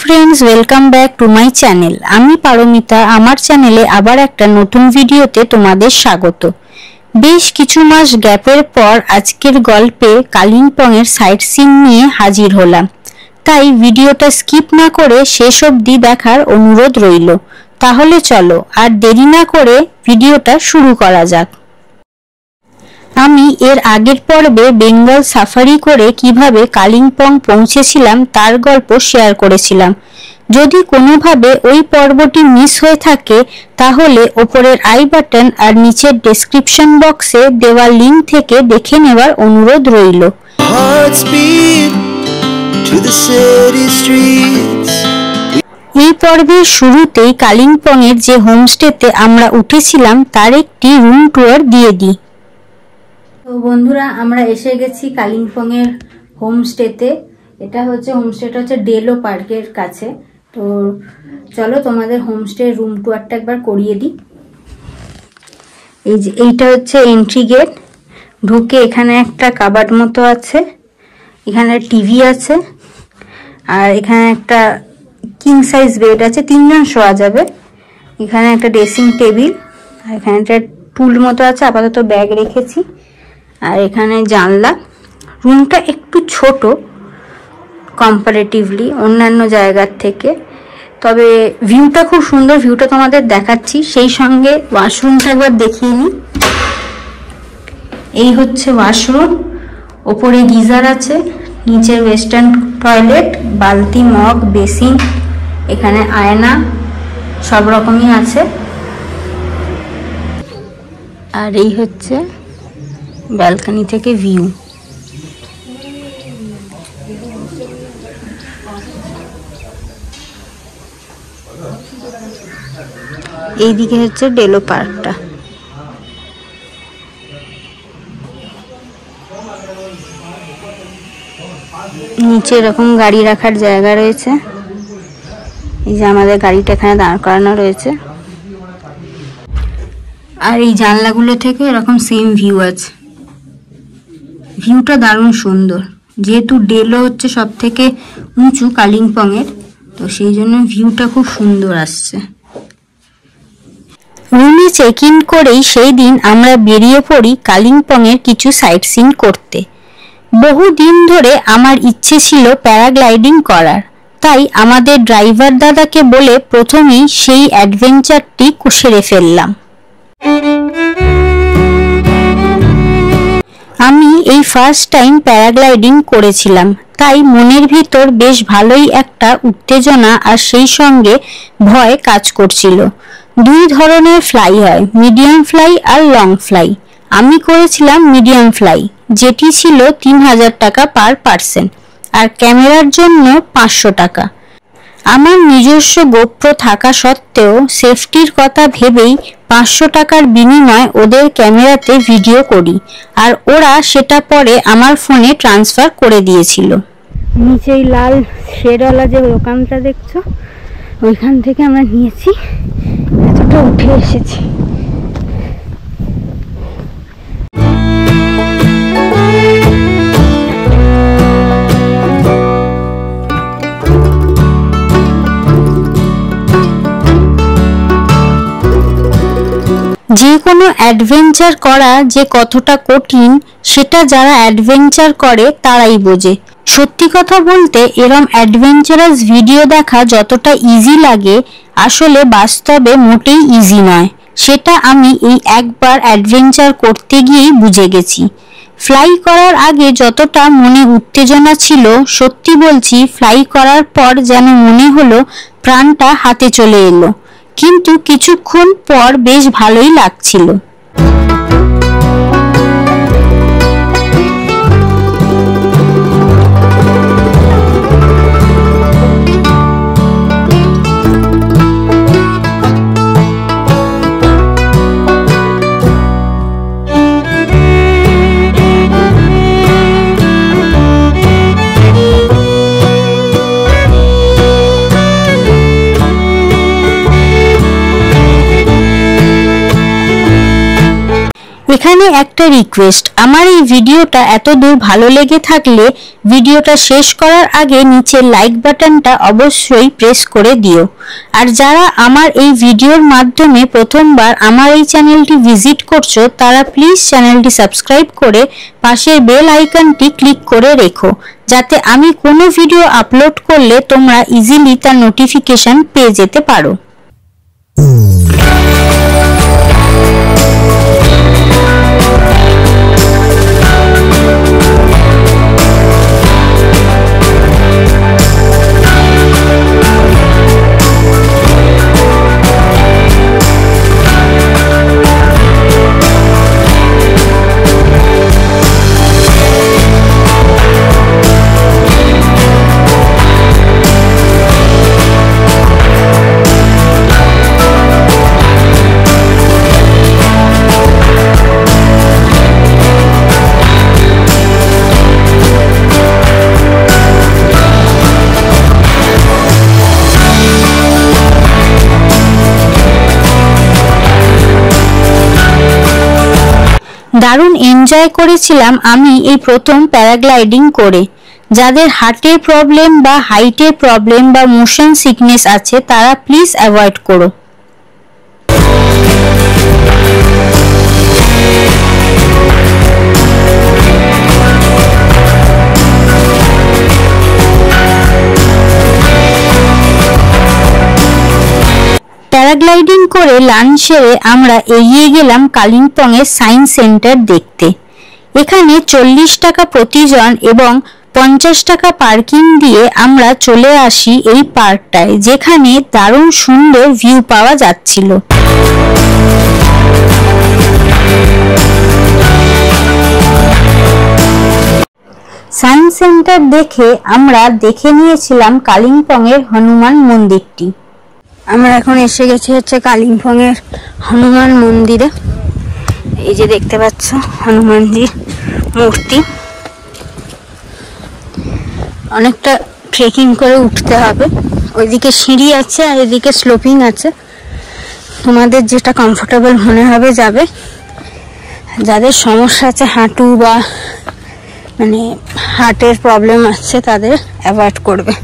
Friends welcome back to my channel. आमी पारमिता आमार चैनेले आबार एकटा नतून भिडियोते तोमादेर स्वागत। बेश किछु मास ग्यापेर पर आजकेर गल्पे कालिम्पंगेर साइट सीन निये हाजिर हलाम। ताई भिडियोटा स्किप ना करे शेष अब्दि देखार अनुरोध रइलो। ताहले चलो आर देरी ना करे भिडियोटा शुरू करा जाक। আমি এর আগের পর্বে বেঙ্গল সাফারি করে কিভাবে কালিম্পং পৌঁছেছিলাম তার গল্প শেয়ার করেছিলাম। যদি কোনোভাবে ওই পর্বটি মিস হয়ে থাকে তাহলে উপরের আই বাটন আর নিচের ডেসক্রিপশন বক্সে দেওয়া লিংক থেকে দেখে নেওয়ার অনুরোধ রইল। এই পর্বের শুরুতেই কালিম্পংয়ের যে হোমস্টেতে আমরা উঠেছিলাম তার একটি রুম ট্যুর দিয়ে দিই। তো বন্ধুরা আমরা এসে গেছি কালিম্পংয়ের হোমস্টেতে। এটা হচ্ছে হোমস্টেটা হচ্ছে ডেলো পার্কের কাছে। তো চলো তোমাদের হোমস্টে রুম টুয়ারটা একবার করিয়ে দিই। এই যে এইটা হচ্ছে এন্ট্রি গেট। ঢুকে এখানে একটা কাবার্ড মতো আছে, এখানে টিভি আছে, আর এখানে একটা কিং সাইজ বেড আছে, তিনজন শোয়া যাবে। এখানে একটা ড্রেসিং টেবিল, আর এখানে একটা টুল মতো আছে, আপাতত ব্যাগ রেখেছি। আর এখানে জানলা। রুমটা একটু ছোট কম্পারেটিভলি অন্যান্য জায়গার থেকে, তবে ভিউটা খুব সুন্দর। ভিউটা তোমাদের দেখাচ্ছি, সেই সঙ্গে ওয়াশরুমটা একবার দেখিয়ে নিই। এই হচ্ছে ওয়াশরুম। ওপরে গিজার আছে, নিচে ওয়েস্টার্ন টয়লেট, বালতি, মগ, বেসিন, এখানে আয়না সব রকমই আছে। আর এই হচ্ছে ব্যালকনি থেকে ভিউ। এইদিকে হচ্ছে ডেলো পার্কটা। নিচে এরকম গাড়ি রাখার জায়গা রয়েছে। এই যে আমাদের গাড়িটা এখানে দাঁড় করানো রয়েছে। আর এই জানলাগুলো থেকে এরকম সেম ভিউ আছে। ভিউটা দারুণ সুন্দর। যেহেতু ডেলো হচ্ছে সব থেকে উঁচু কালিম্পংয়ের, তো সেই জন্য ভিউটা খুব সুন্দর আসছে। রুমে চেক ইন করেই সেই দিন আমরা বেরিয়ে পড়ি কালিম্পংয়ের কিছু সাইট সিন করতে। বহুদিন ধরে আমার ইচ্ছে ছিল প্যারাগ্লাইডিং করার, তাই আমাদের ড্রাইভার দাদাকে বলে প্রথমেই সেই অ্যাডভেঞ্চারটি সেরে ফেললাম। আমি এই ফার্স্ট টাইম প্যারাগ্লাইডিং করেছিলাম, তাই মনের ভিতর বেশ ভালোই একটা উত্তেজনা আর সেই সঙ্গে ভয় কাজ করছিল। দুই ধরনের ফ্লাই হয়, মিডিয়াম ফ্লাই আর লং ফ্লাই। আমি করেছিলাম মিডিয়াম ফ্লাই, যেটি ছিল 3000 টাকা পার পার্সন, আর ক্যামেরার জন্য 500 টাকা। আমার নিজস্ব গোপ্রো থাকা সত্ত্বেও সেফটির কথা ভেবেই 500 টাকার বিনিময়ে ওদের ক্যামেরাতে ভিডিও করি, আর ওরা সেটা পরে আমার ফোনে ট্রান্সফার করে দিয়েছিল। নিচেই লাল শেডওয়ালা যে দোকানটা দেখছো, ওইখান থেকে আমরা নিয়েছি। এতটা উঠে এসেছি। যে কোনো অ্যাডভেঞ্চার করা যে কতটা কঠিন সেটা যারা অ্যাডভেঞ্চার করে তারাই বোঝে। সত্যি কথা বলতে এরম অ্যাডভেঞ্চারাস ভিডিও দেখা যতটা ইজি লাগে আসলে বাস্তবে মোটেই ইজি নয়। সেটা আমি এই একবার অ্যাডভেঞ্চার করতে গিয়েই বুঝে গেছি। ফ্লাই করার আগে যতটা মনে উত্তেজনা ছিল, সত্যি বলছি ফ্লাই করার পর যেন মনে হলো প্রাণটা হাতে চলে এলো, কিন্তু কিছুক্ষণ পর বেশ ভালোই লাগছিল। এখানে একটা রিকোয়েস্ট, আমার এই ভিডিওটা এত দূর ভালো লেগে থাকলে ভিডিওটা শেষ করার আগে নিচের লাইক বাটনটা অবশ্যই প্রেস করে দিও। আর যারা আমার এই ভিডিওর মাধ্যমে প্রথমবার আমার এই চ্যানেলটি ভিজিট করছো তারা প্লিজ চ্যানেলটি সাবস্ক্রাইব করে পাশের বেল আইকনটি ক্লিক করে রেখো, যাতে আমি কোনো ভিডিও আপলোড করলে তোমরা ইজিলি তার নোটিফিকেশন পেয়ে যেতে পারো। দারুণ এনজয় করেছিলাম আমি এই প্রথম প্যারাগ্লাইডিং করে। যাদের হার্টের প্রবলেম বা হাইটের প্রবলেম বা মোশন সিকনেস আছে তারা প্লিজ অ্যাভয়েড করো। প্যারাগ্লাইডিং করে লাঞ্চ সেরে আমরা এগিয়ে গেলাম কালিম্পংয়ের সায়েন্স সেন্টার দেখতে। এখানে 40 টাকা প্রতিজন এবং 50 টাকা পার্কিং দিয়ে আমরা চলে আসি এই পার্কটায়, যেখানে দারুণ সুন্দর ভিউ পাওয়া যাচ্ছিল। সায়েন্স সেন্টার দেখে আমরা দেখে নিয়েছিলাম কালিম্পংয়ের হনুমান মন্দিরটি। আমরা এখন এসে গেছি হচ্ছে কালিম্পংয়ের হনুমান মন্দিরে। এই যে দেখতে পাচ্ছ হনুমানজির মূর্তি। অনেকটা ট্রেকিং করে উঠতে হবে, ওইদিকে সিঁড়ি আছে আর এদিকে স্লোপিং আছে। তোমাদের যেটা কমফোর্টেবল মনে হবে যাবে। যাদের সমস্যা আছে হাঁটু বা মানে হার্টের প্রবলেম আছে তাদের অ্যাভয়েড করবে।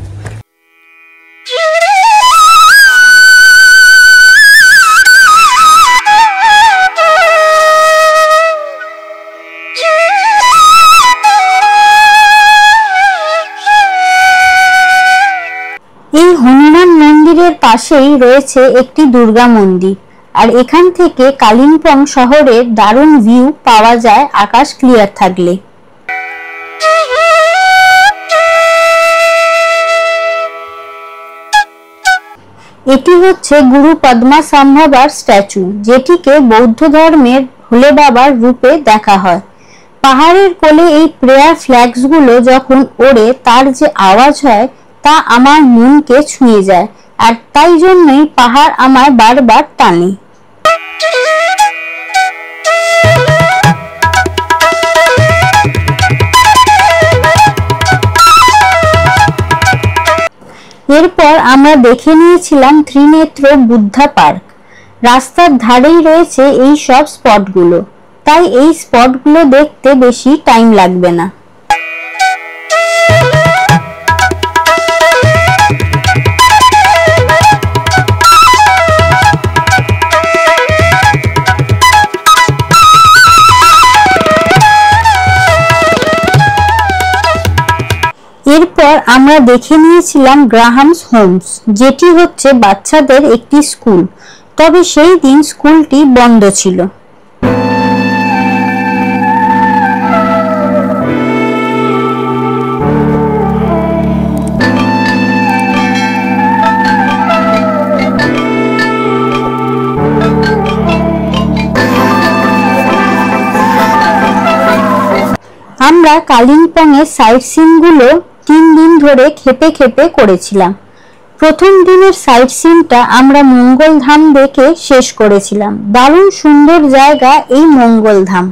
এই হনুমান মন্দিরের পাশেই রয়েছে একটি দুর্গা মন্দির, আর এখান থেকে কালিম্পং শহরের দারুণ ভিউ পাওয়া যায় আকাশ ক্লিয়ার থাকলে। এটি হচ্ছে গুরু পদ্মা সম্ভবার স্ট্যাচু, যেটিকে বৌদ্ধ ধর্মের ভোলে বাবার রূপে দেখা হয়। পাহাড়ের কোলে এই প্রেয়ার ফ্ল্যাগসগুলো যখন ওড়ে তার যে আওয়াজ হয় তা আমার মনকে ছুঁয়ে যায়, আর তাই জন্যই পাহাড় আমায় বারবার টানে। এরপর আমরা দেখে নিয়েছিলাম ত্রিনেত্র বুদ্ধা পার্ক। রাস্তার ধারেই রয়েছে এই সব স্পটগুলো, তাই এই স্পটগুলো দেখতে বেশি টাইম লাগবে না। এরপর আমরা দেখে নিয়েছিলাম গ্রাহামস হোমস, যেটি হচ্ছে বাচ্চাদের একটি স্কুল, তবে সেই দিন স্কুলটি বন্ধ ছিল। আমরা কালিম্পংয়ের সাইট সিনগুলো 3 দিন ধরে খেপে খেপে করেছিলাম। প্রথম দিনের সাইট সিনটা আমরা মঙ্গলধাম দেখে শেষ করেছিলাম। দারুণ সুন্দর জায়গা এই মঙ্গলধাম।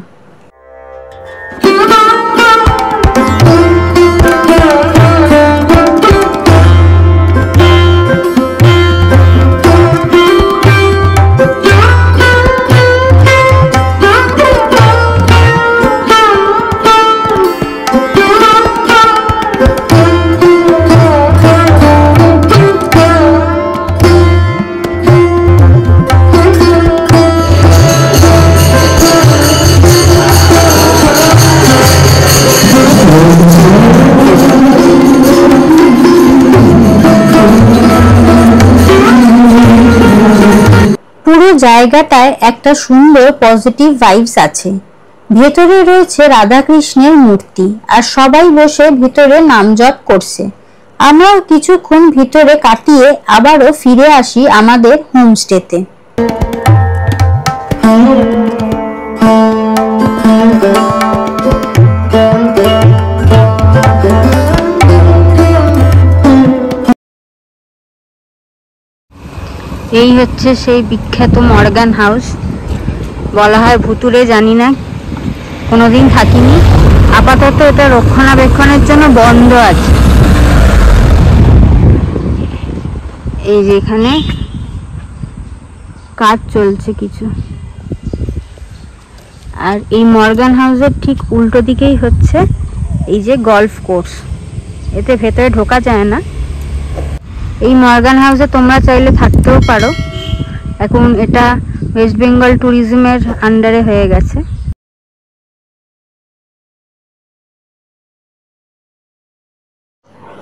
জায়গাটায় একটা সুন্দর পজিটিভ ভাইবস আছে। ভেতরে রয়েছে রাধাকৃষ্ণের মূর্তি আর সবাই বসে ভেতরে নাম জপ করছে। আমরাও কিছুক্ষণ ভিতরে কাটিয়ে আবারও ফিরে আসি আমাদের হোমস্টেতে। এই হচ্ছে সেই বিখ্যাত মর্গান হাউস। বলা হয় ভুতুড়ে, জানি না, কোনোদিন থাকিনি। আপাতত এটা রক্ষণাবেক্ষণের জন্য বন্ধ আছে। এই যে এখানে কাজ চলছে কিছু। আর এই মর্গান হাউসের ঠিক উল্টো দিকেই হচ্ছে এই যে গলফ কোর্স। এতে ভেতরে ঢোকা যায় না। এই মর্গান হাউসে তোমরা চাইলে থাকতেও পারো। এখন এটা ওয়েস্ট বেঙ্গল ট্যুরিজমের আন্ডারে হয়ে গেছে।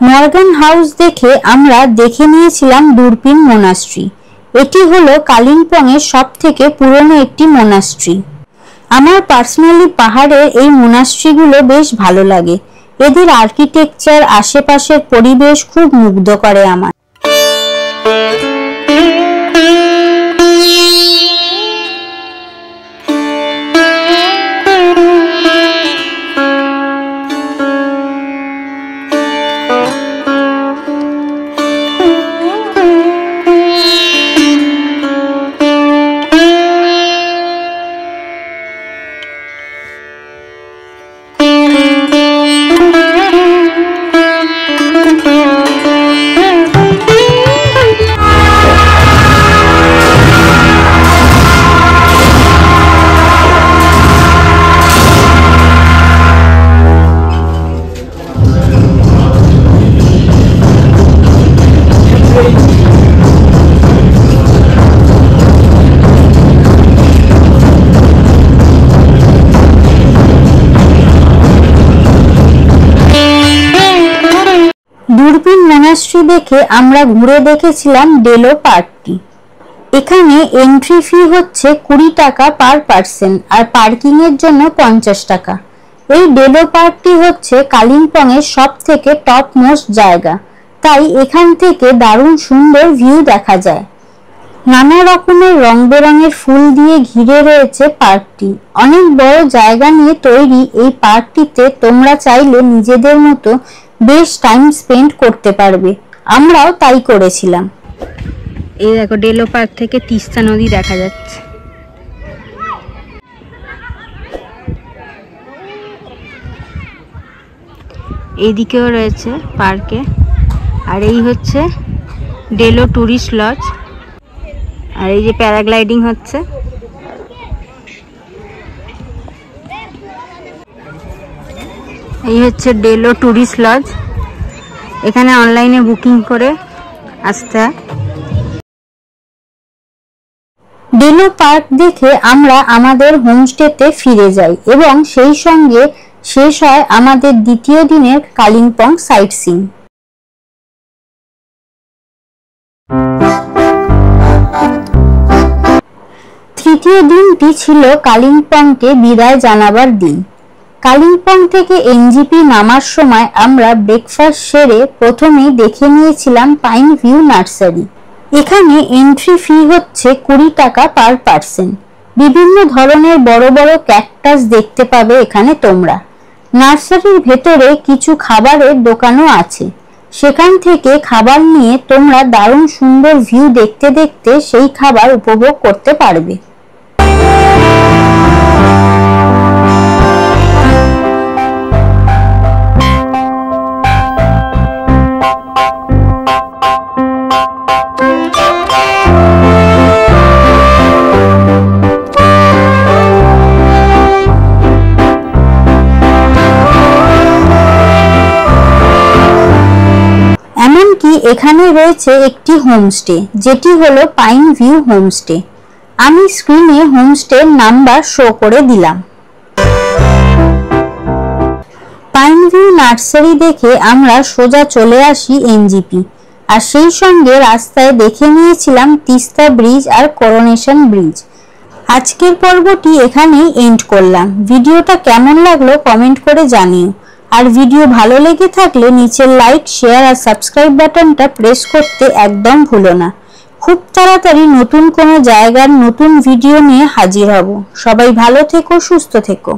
মর্গান হাউস দেখে আমরা দেখে নিয়েছিলাম দূরবীন মোনাস্ট্রি। এটি হলো কালিম্পংয়ের সবথেকে পুরনো একটি মোনাস্ট্রি। আমার পার্সোনালি পাহাড়ের এই মোনাস্ট্রিগুলো বেশ ভালো লাগে। এদের আর্কিটেকচার, আশেপাশের পরিবেশ খুব মুগ্ধ করে আমার। দূরবীন মোনাস্ট্রি দেখে আমরা ঘুরে দেখেছিলাম ডেলো পার্কটি। এখানে এন্ট্রি ফি হচ্ছে 20 টাকা পার পার্সন আর পার্কিং এর জন্য 50 টাকা। এই ডেলো পার্কটি হচ্ছে কালিম্পং এর সবথেকে টপ মোস্ট জায়গা, তাই এখান থেকে দারুণ সুন্দর ভিউ দেখা যায়। নানা রকমের রং বেরঙের ফুল দিয়ে ঘিরে রয়েছে পার্কটি। অনেক বড় জায়গা নিয়ে তৈরি এই পার্কটিতে তোমরা চাইলে নিজেদের মতো বেশ টাইম স্পেন্ড করতে পারবে। আমরাও তাই করেছিলাম। এই দেখো, ডেলো পার্ক থেকে তিস্তা নদী দেখা যাচ্ছে। এইদিকেও রয়েছে পার্কে। আর এই হচ্ছে ডেলো টুরিস্ট লজ। আর এই যে প্যারাগ্লাইডিং হচ্ছে। এই হচ্ছে ডেলো টুরিস্ট লজ। এখানে অনলাইনে বুকিং করে আসতে হয়। ডেলো পার্ক দেখে আমরা আমাদের হোমস্টেতে ফিরে যাই এবং সেই সঙ্গে শেষ হয় আমাদের দ্বিতীয় দিনের কালিম্পং সাইট সিইং। তৃতীয় দিনটি ছিল কালিম্পংকে বিদায় জানাবার দিন। কালিম্পং থেকে এনজিপি নামার সময় আমরা ব্রেকফাস্ট সেরে প্রথমেই দেখে নিয়েছিলাম পাইন ভিউ নার্সারি। এখানে এন্ট্রি ফি হচ্ছে 20 টাকা পার পার্সন। বিভিন্ন ধরনের বড় বড় ক্যাকটাস দেখতে পাবে এখানে তোমরা। নার্সারির ভেতরে কিছু খাবারের দোকানও আছে। সেখান থেকে খাবার নিয়ে তোমরা দারুণ সুন্দর ভিউ দেখতে দেখতে সেই খাবার উপভোগ করতে পারবে। এখানে রয়েছে একটি হোমস্টে, যেটি হলো পাইন ভিউ হোমস্টে। আমি স্ক্রিনে হোমস্টের নাম্বার শো করে দিলাম। পাইন ভিউ নার্সারি দেখে আমরা সোজা চলে আসি এনজিপি। আর সেই সঙ্গে রাস্তায় দেখে নিয়েছিলাম তিস্তা ব্রিজ আর করোনেশন ব্রিজ। আজকের পর্বটি এখানেই এন্ড করলাম। ভিডিওটা কেমন লাগলো কমেন্ট করে জানিও। আর ভিডিও ভালো লেগে থাকলে নিচের লাইক, শেয়ার আর সাবস্ক্রাইব বাটনটা প্রেস করতে একদম ভুলো না। খুব তাড়াতাড়ি নতুন কোনো জায়গার নতুন ভিডিও নিয়ে হাজির হব। সবাই ভালো থেকো, সুস্থ থেকো।